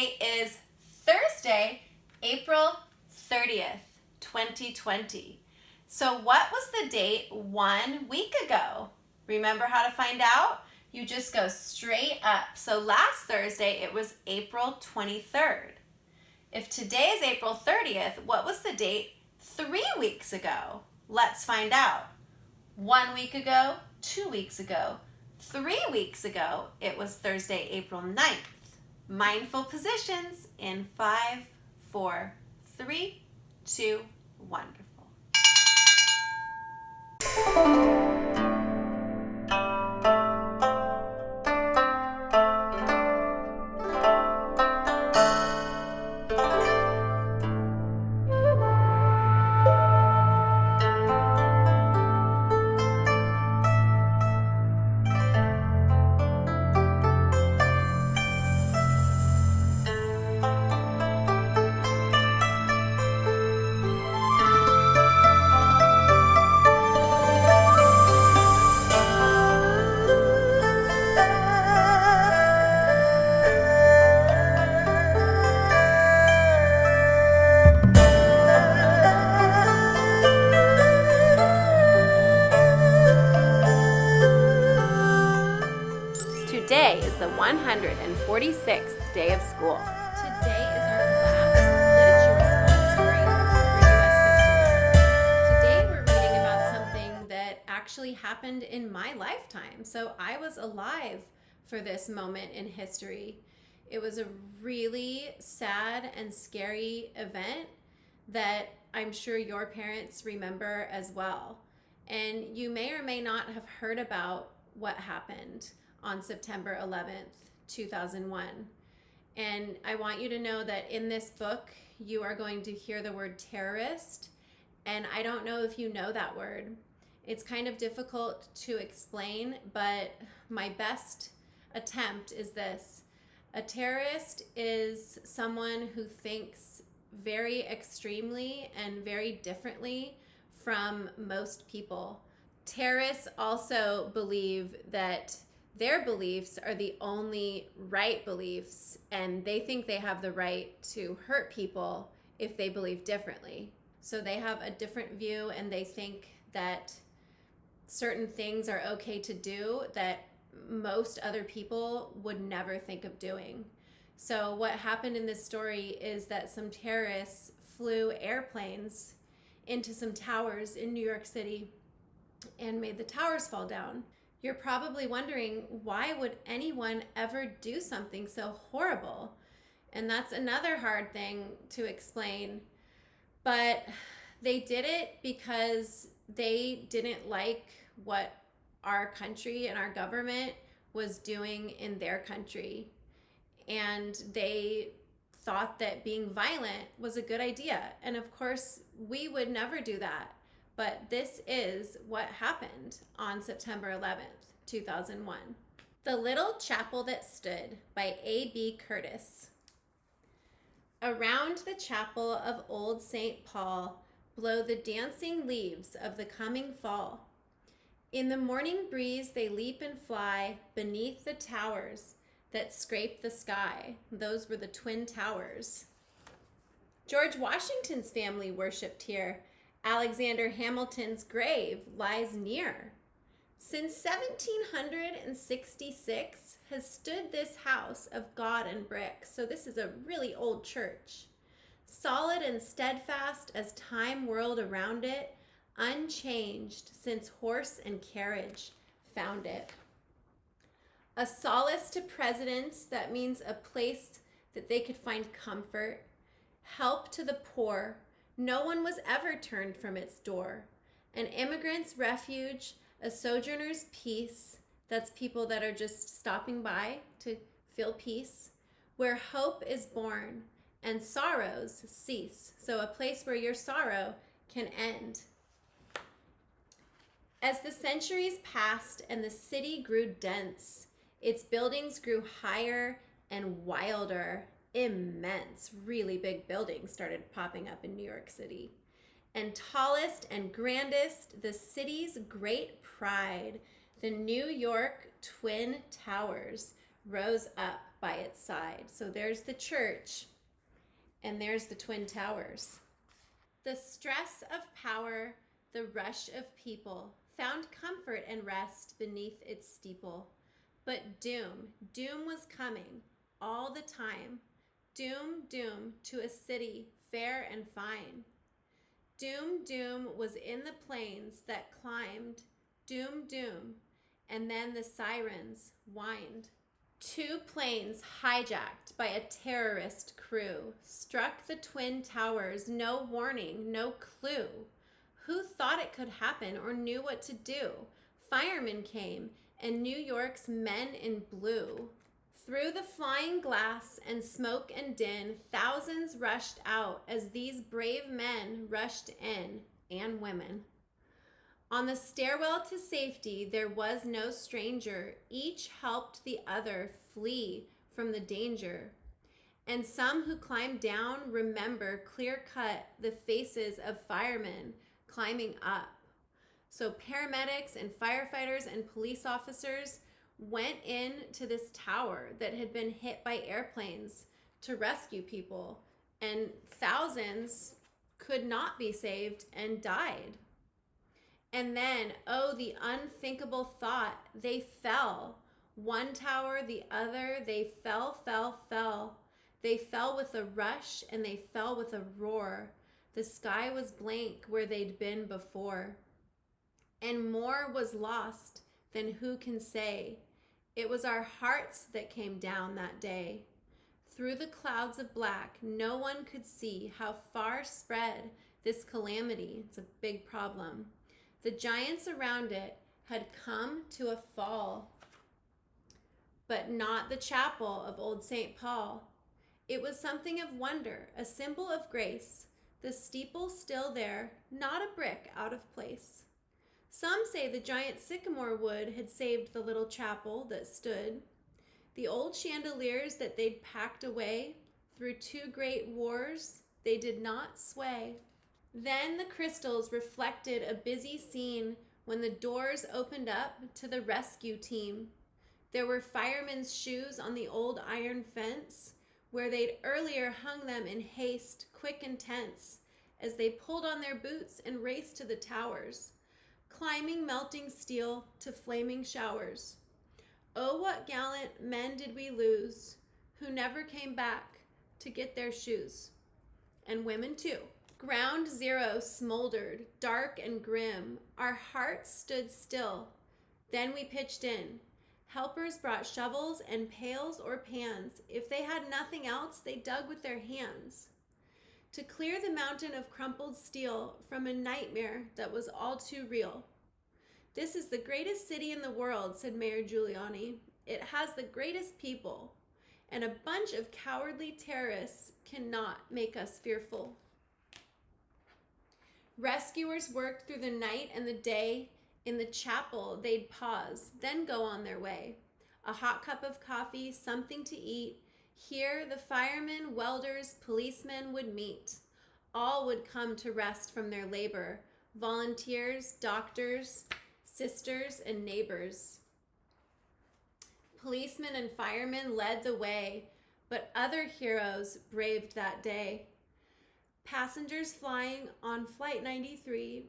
Today is Thursday, April 30th, 2020. So what was the date 1 week ago? Remember how to find out? You just go straight up. So last Thursday, it was April 23rd. If today is April 30th, what was the date 3 weeks ago? Let's find out. 1 week ago, 2 weeks ago, 3 weeks ago, it was Thursday, April 9th. Mindful positions in 5, 4, 3, 2, wonderful. Today is the 146th day of school. Today is our last literature response story for U.S. history. Today we're reading about something that actually happened in my lifetime. So I was alive for this moment in history. It was a really sad and scary event that I'm sure your parents remember as well. And you may or may not have heard about what happened on September 11th, 2001. And I want you to know that in this book, you are going to hear the word terrorist. And I don't know if you know that word. It's kind of difficult to explain, but my best attempt is this. A terrorist is someone who thinks very extremely and very differently from most people. Terrorists also believe that their beliefs are the only right beliefs, and they think they have the right to hurt people if they believe differently. So they have a different view, and they think that certain things are okay to do that most other people would never think of doing. So what happened in this story is that some terrorists flew airplanes into some towers in New York City and made the towers fall down. You're probably wondering, why would anyone ever do something so horrible? And that's another hard thing to explain. But they did it because they didn't like what our country and our government was doing in their country. And they thought that being violent was a good idea. And of course, we would never do that. But this is what happened on September 11th, 2001. The Little Chapel That Stood by A.B. Curtis. Around the chapel of old St. Paul blow the dancing leaves of the coming fall. In the morning breeze they leap and fly beneath the towers that scrape the sky. Those were the Twin Towers. George Washington's family worshipped here. Alexander Hamilton's grave lies near. Since 1766 has stood this house of God and brick, so this is a really old church. Solid and steadfast as time whirled around it, unchanged since horse and carriage found it. A solace to presidents, that means a place that they could find comfort, help to the poor. No one was ever turned from its door. An immigrant's refuge, a sojourner's peace, that's people that are just stopping by to feel peace, where hope is born and sorrows cease. So a place where your sorrow can end. As the centuries passed and the city grew dense, its buildings grew higher and wilder. Immense, really big buildings started popping up in New York City. And tallest and grandest, the city's great pride, the New York Twin Towers, rose up by its side. So there's the church, and there's the Twin Towers. The stress of power, the rush of people, found comfort and rest beneath its steeple. But doom was coming all the time. Doom to a city fair and fine. Doom was in the plains that climbed. Doom, and then the sirens whined. 2 planes hijacked by a terrorist crew struck the Twin Towers, no warning, no clue. Who thought it could happen or knew what to do? Firemen came, and New York's men in blue. Through the flying glass and smoke and din, thousands rushed out as these brave men rushed in, and women. On the stairwell to safety, there was no stranger. Each helped the other flee from the danger. And some who climbed down remember clear-cut the faces of firemen climbing up. So paramedics and firefighters and police officers went into this tower that had been hit by airplanes to rescue people, and thousands could not be saved and died. And then, oh, the unthinkable thought, they fell. One tower, the other, they fell. They fell with a rush and they fell with a roar. The sky was blank where they'd been before. And more was lost than who can say. It was our hearts that came down that day. Through the clouds of black, no one could see how far spread this calamity. It's a big problem. The giants around it had come to a fall, but not the chapel of old St. Paul. It was something of wonder, a symbol of grace. The steeple still there, not a brick out of place. Some say the giant sycamore wood had saved the little chapel that stood. The old chandeliers that they'd packed away through 2 great wars, they did not sway. Then the crystals reflected a busy scene when the doors opened up to the rescue team. There were firemen's shoes on the old iron fence where they'd earlier hung them in haste, quick and tense, as they pulled on their boots and raced to the towers, climbing melting steel to flaming showers. Oh, what gallant men did we lose, who never came back to get their shoes. And women too. Ground zero smoldered, dark and grim. Our hearts stood still. Then we pitched in. Helpers brought shovels and pails or pans. If they had nothing else, they dug with their hands to clear the mountain of crumpled steel from a nightmare that was all too real. This is the greatest city in the world, said Mayor Giuliani. It has the greatest people, and a bunch of cowardly terrorists cannot make us fearful. Rescuers worked through the night and the day. In the chapel, they'd pause, then go on their way. A hot cup of coffee, something to eat. Here, the firemen, welders, policemen would meet. All would come to rest from their labor. Volunteers, doctors, sisters, and neighbors. Policemen and firemen led the way, but other heroes braved that day. Passengers flying on Flight 93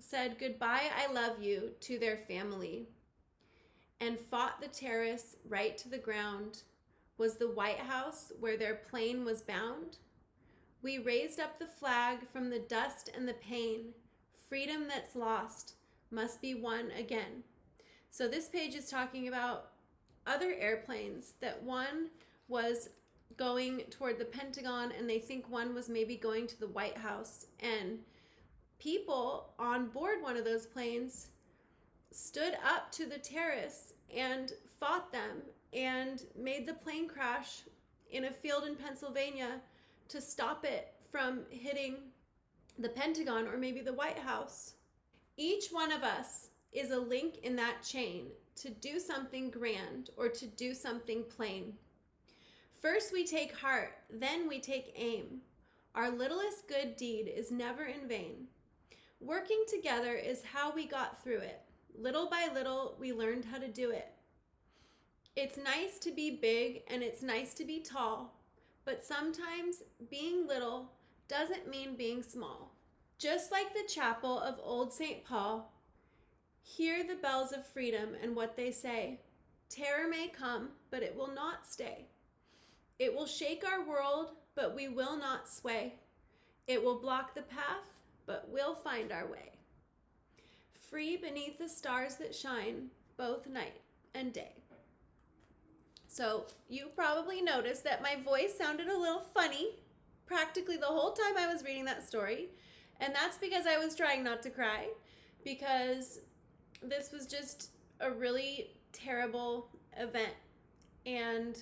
said goodbye, I love you, to their family, and fought the terrorists right to the ground. Was the White House where their plane was bound? We raised up the flag from the dust and the pain. Freedom that's lost must be won again. So this page is talking about other airplanes, that one was going toward the Pentagon and they think one was maybe going to the White House, and people on board one of those planes stood up to the terrorists and fought them and made the plane crash in a field in Pennsylvania to stop it from hitting the Pentagon or maybe the White House. Each one of us is a link in that chain to do something grand or to do something plain. First we take heart, then we take aim. Our littlest good deed is never in vain. Working together is how we got through it. Little by little, we learned how to do it. It's nice to be big and it's nice to be tall, but sometimes being little doesn't mean being small. Just like the chapel of Old St. Paul, hear the bells of freedom and what they say. Terror may come, but it will not stay. It will shake our world, but we will not sway. It will block the path, but we'll find our way. Free beneath the stars that shine, both night and day. So you probably noticed that my voice sounded a little funny practically the whole time I was reading that story. And that's because I was trying not to cry, because this was just a really terrible event. And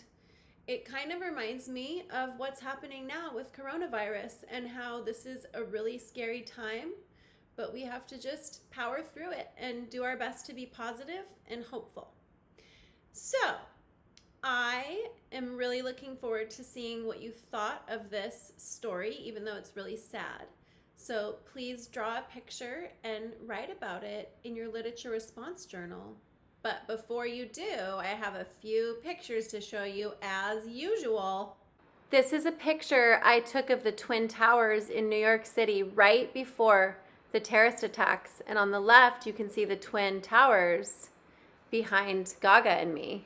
it kind of reminds me of what's happening now with coronavirus and how this is a really scary time, but we have to just power through it and do our best to be positive and hopeful. So, I am really looking forward to seeing what you thought of this story, even though it's really sad. So please draw a picture and write about it in your literature response journal. But before you do, I have a few pictures to show you as usual. This is a picture I took of the Twin Towers in New York City right before the terrorist attacks. And on the left, you can see the Twin Towers behind Gaga and me.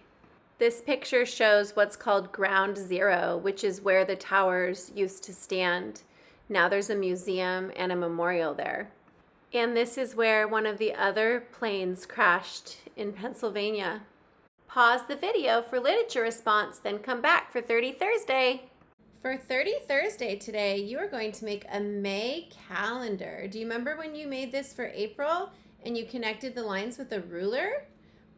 This picture shows what's called Ground Zero, which is where the towers used to stand. Now there's a museum and a memorial there. And this is where one of the other planes crashed in Pennsylvania. Pause the video for literature response, then come back for 30 Thursday. For 30 Thursday today, you are going to make a May calendar. Do you remember when you made this for April and you connected the lines with a ruler?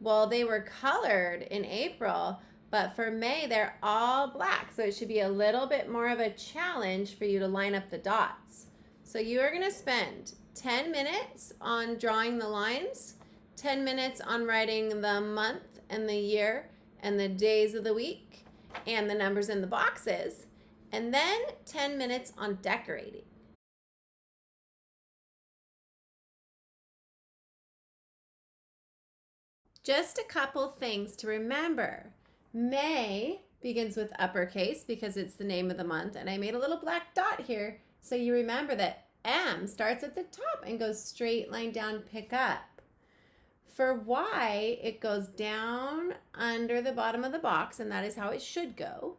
Well, they were colored in April, but for May, they're all black. So it should be a little bit more of a challenge for you to line up the dots. So you are going to spend 10 minutes on drawing the lines, 10 minutes on writing the month and the year and the days of the week and the numbers in the boxes, and then 10 minutes on decorating. Just a couple things to remember. May begins with uppercase because it's the name of the month, and I made a little black dot here so you remember that M starts at the top and goes straight line down, pick up. For Y, it goes down under the bottom of the box, and that is how it should go.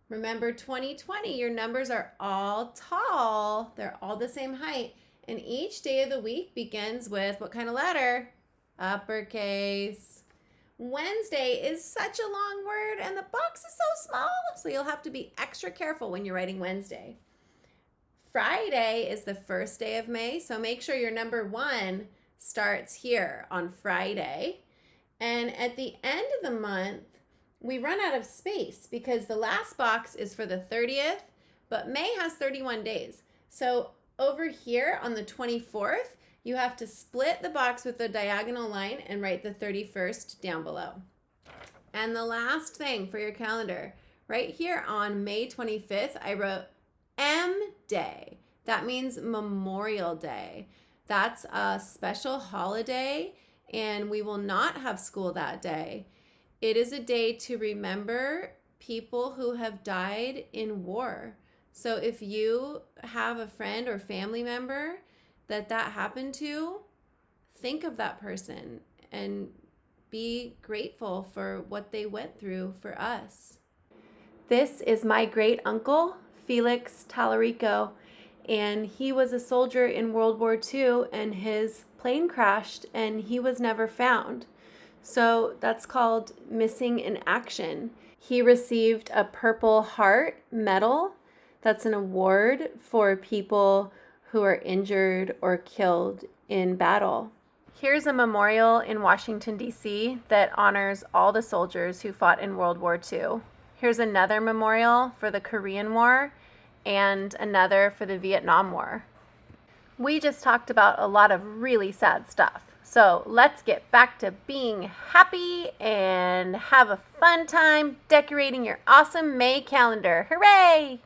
Remember 2020, your numbers are all tall. They're all the same height, and each day of the week begins with what kind of letter? Uppercase. Wednesday is such a long word and the box is so small, so you'll have to be extra careful when you're writing Wednesday. Friday is the first day of May, so make sure your number 1 starts here on Friday. And at the end of the month, we run out of space because the last box is for the 30th, but May has 31 days. So over here on the 24th, you have to split the box with a diagonal line and write the 31st down below. And the last thing for your calendar, right here on May 25th, I wrote M Day. That means Memorial Day. That's a special holiday, and we will not have school that day. It is a day to remember people who have died in war. So if you have a friend or family member that happened to, think of that person and be grateful for what they went through for us. This is my great uncle, Felix Tallarico, and he was a soldier in World War II, and his plane crashed and he was never found. So that's called missing in action. He received a Purple Heart medal. That's an award for people who are injured or killed in battle. Here's a memorial in Washington, D.C. that honors all the soldiers who fought in World War II. Here's another memorial for the Korean War and another for the Vietnam War. We just talked about a lot of really sad stuff. So let's get back to being happy and have a fun time decorating your awesome May calendar. Hooray!